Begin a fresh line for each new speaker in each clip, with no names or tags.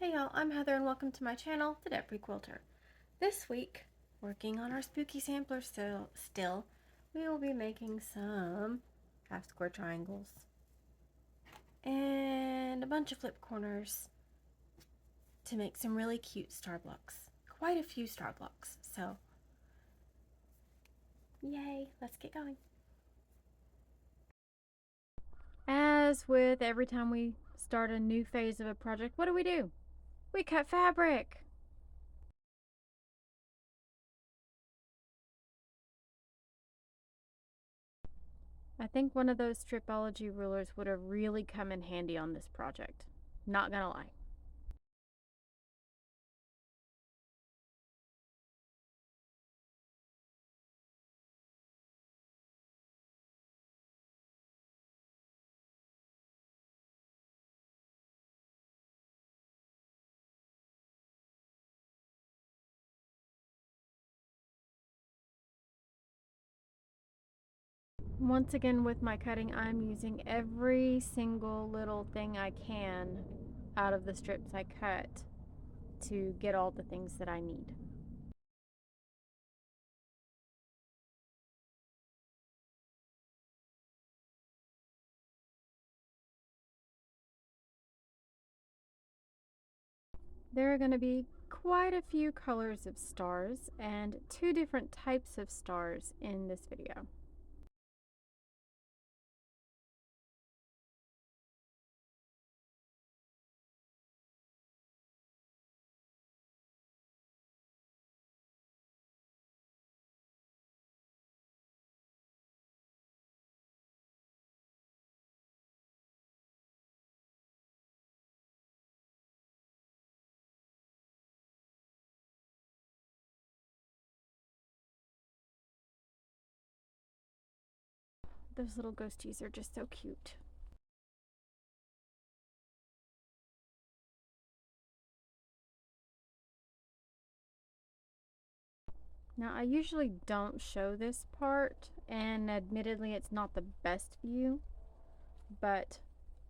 Hey y'all, I'm Heather and welcome to my channel, The Debt Free Quilter. This week, working on our spooky sampler still, we will be making some half square triangles and a bunch of flip corners to make some really cute star blocks. Quite a few star blocks, so yay, let's get going. As with every time we start a new phase of a project, what do? We cut fabric! I think one of those stripology rulers would have really come in handy on this project. Not gonna lie. Once again with my cutting, I'm using every single little thing I can out of the strips I cut to get all the things that I need. There are going to be quite a few colors of stars and two different types of stars in this video. Those little ghosties are just so cute. Now, I usually don't show this part, and admittedly, it's not the best view, but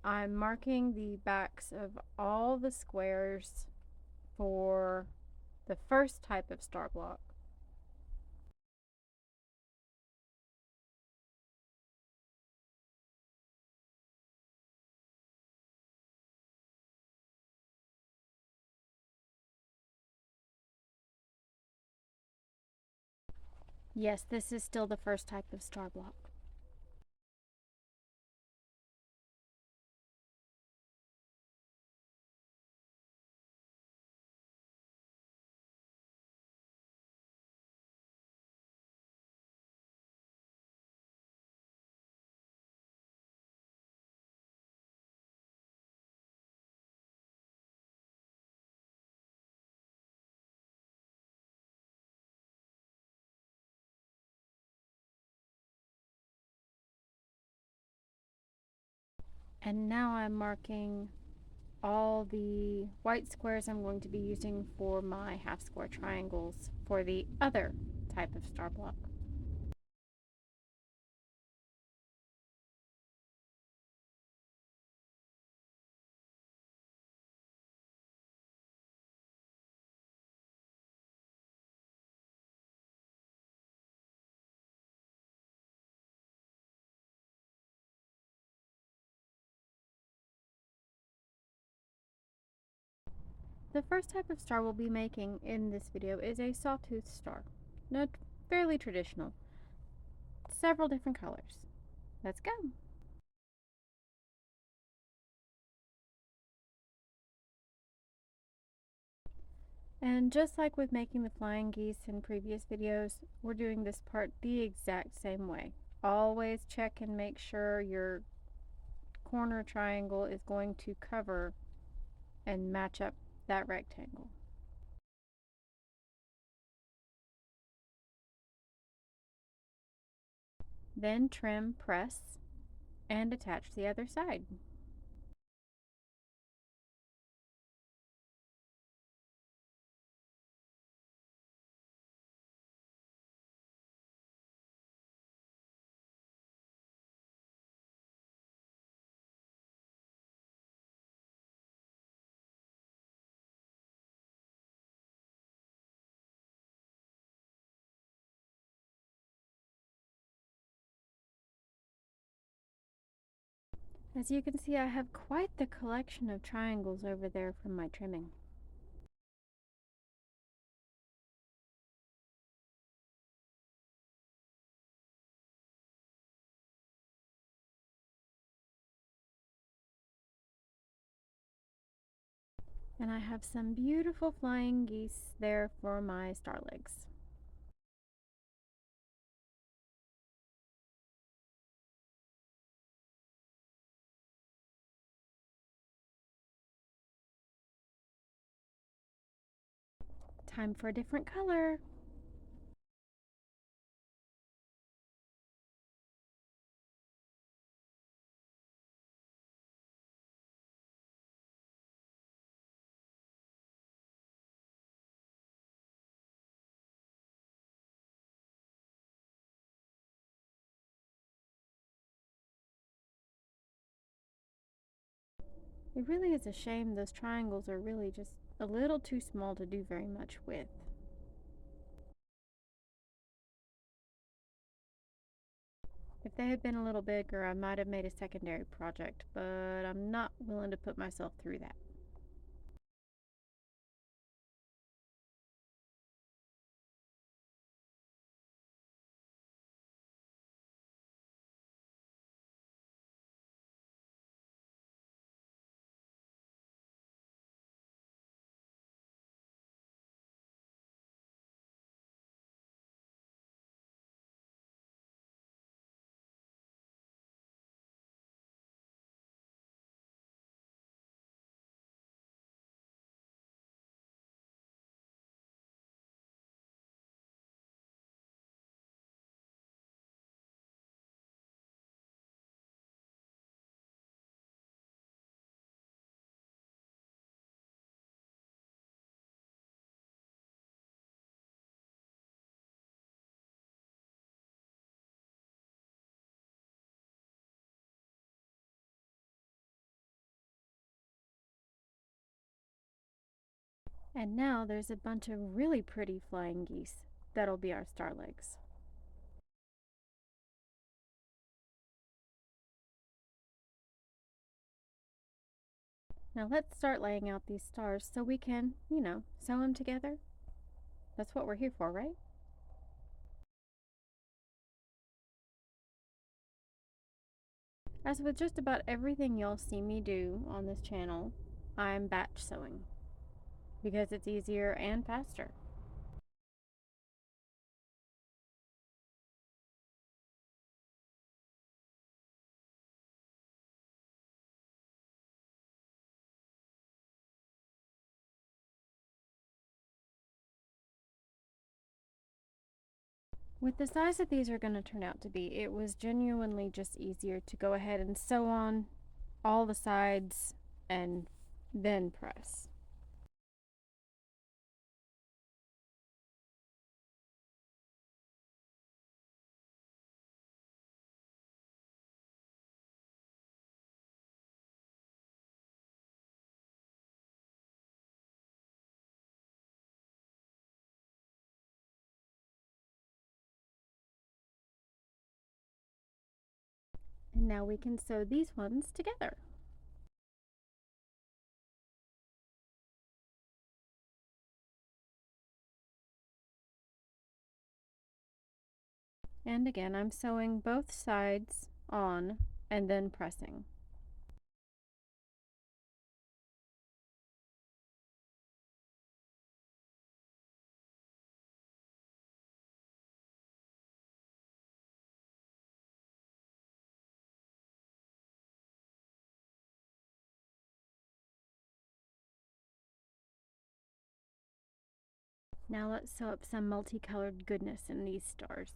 I'm marking the backs of all the squares for the first type of star block. Yes, this is still the first type of star block. And now I'm marking all the white squares I'm going to be using for my half square triangles for the other type of star block. The first type of star we'll be making in this video is a sawtooth star. Not fairly traditional. Several different colors. Let's go! And just like with making the flying geese in previous videos, we're doing this part the exact same way. Always check and make sure your corner triangle is going to cover and match up that rectangle. Then trim, press, and attach the other side. As you can see, I have quite the collection of triangles over there from my trimming. And I have some beautiful flying geese there for my star legs. Time for a different color. It really is a shame those triangles are really just a little too small to do very much with. If they had been a little bigger, I might have made a secondary project, but I'm not willing to put myself through that. And now there's a bunch of really pretty flying geese. That'll be our star legs. Now let's start laying out these stars so we can, sew them together. That's what we're here for, right? As with just about everything you'll see me do on this channel, I'm batch sewing because it's easier and faster. With the size that these are going to turn out to be, it was genuinely just easier to go ahead and sew on all the sides and then press. And now we can sew these ones together. And again, I'm sewing both sides on and then pressing. Now let's sew up some multicolored goodness in these stars.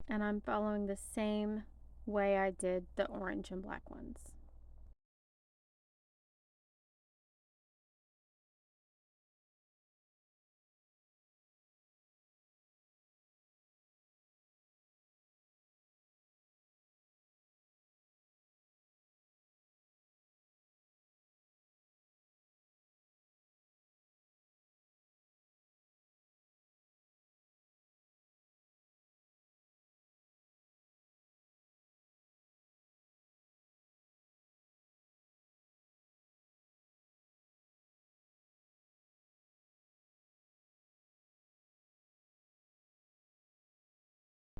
And I'm following the same way I did the orange and black ones.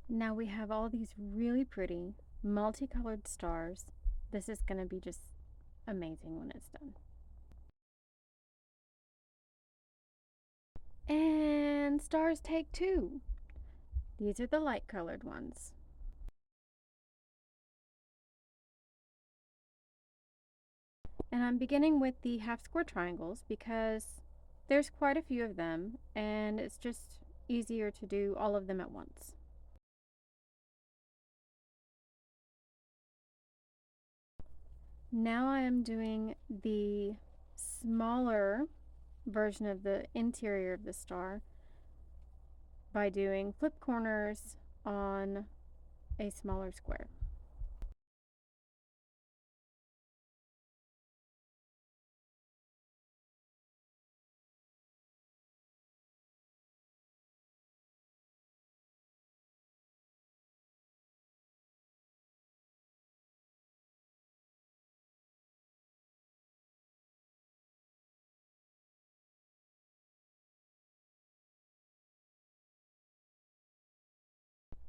Now we have all these really pretty multicolored stars. This is going to be just amazing when it's done. And stars take two. These are the light colored ones. And I'm beginning with the half square triangles because there's quite a few of them and it's just easier to do all of them at once. Now I am doing the smaller version of the interior of the star by doing flip corners on a smaller square.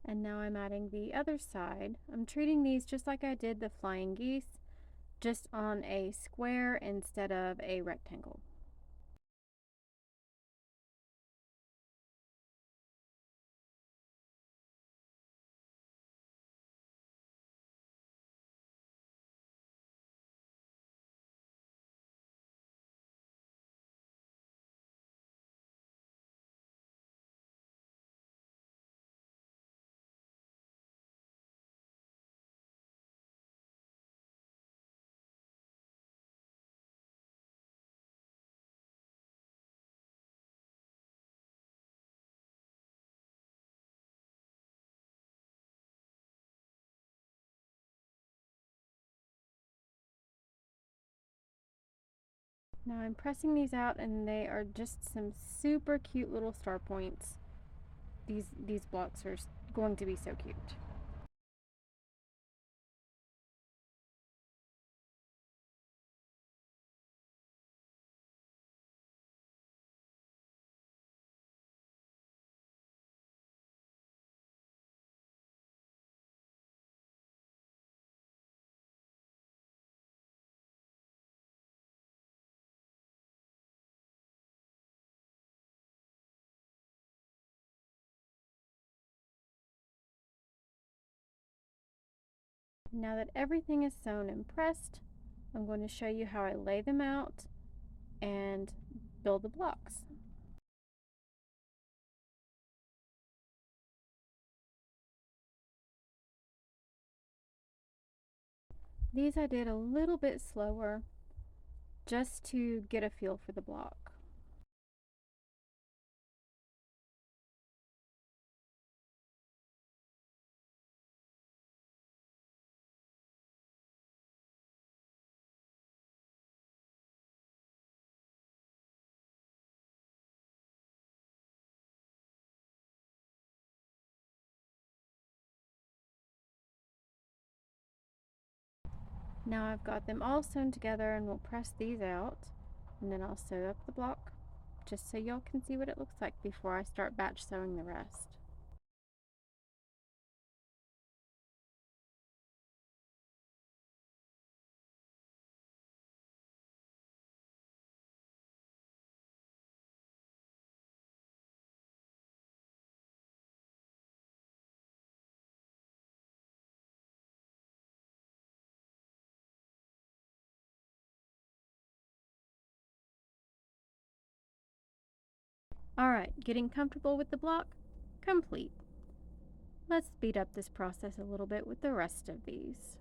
And now I'm adding the other side. I'm treating these just like I did the flying geese, just on a square instead of a rectangle. Now I'm pressing these out and they are just some super cute little star points. These blocks are going to be so cute. Now that everything is sewn and pressed, I'm going to show you how I lay them out and build the blocks. These I did a little bit slower just to get a feel for the block. Now I've got them all sewn together and we'll press these out and then I'll sew up the block just so y'all can see what it looks like before I start batch sewing the rest. Alright, getting comfortable with the block? Complete. Let's speed up this process a little bit with the rest of these.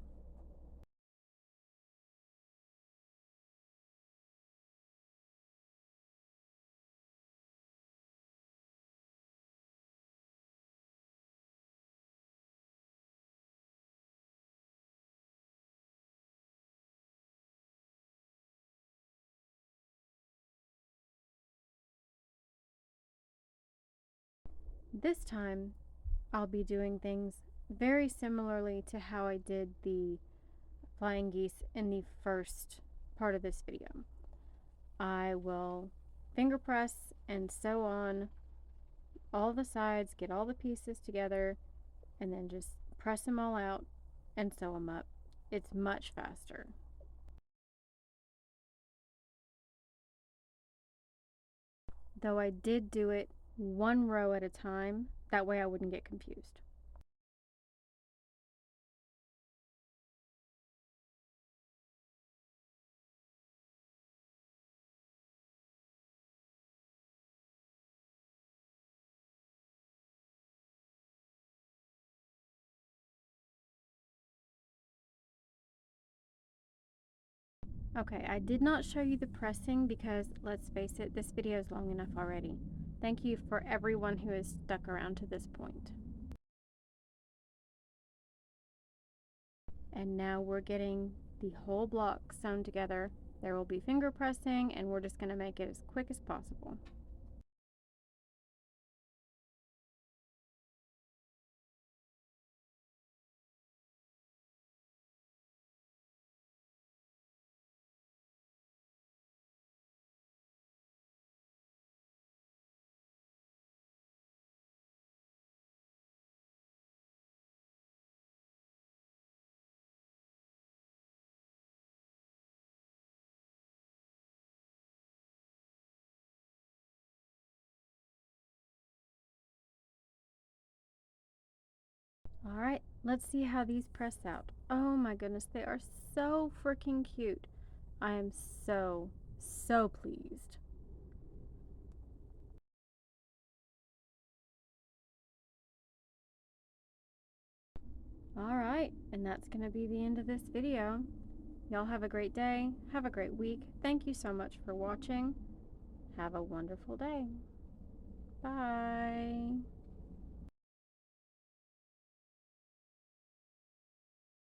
This time, I'll be doing things very similarly to how I did the flying geese in the first part of this video. I will finger press and sew on all the sides, get all the pieces together, and then just press them all out and sew them up. It's much faster. Though I did do it one row at a time, that way I wouldn't get confused. Okay, I did not show you the pressing because, let's face it, this video is long enough already. Thank you for everyone who has stuck around to this point. And now we're getting the whole block sewn together. There will be finger pressing, and we're just going to make it as quick as possible. Alright, let's see how these press out. Oh my goodness, they are so freaking cute. I am so pleased. Alright, and that's going to be the end of this video. Y'all have a great day. Have a great week. Thank you so much for watching. Have a wonderful day. Bye.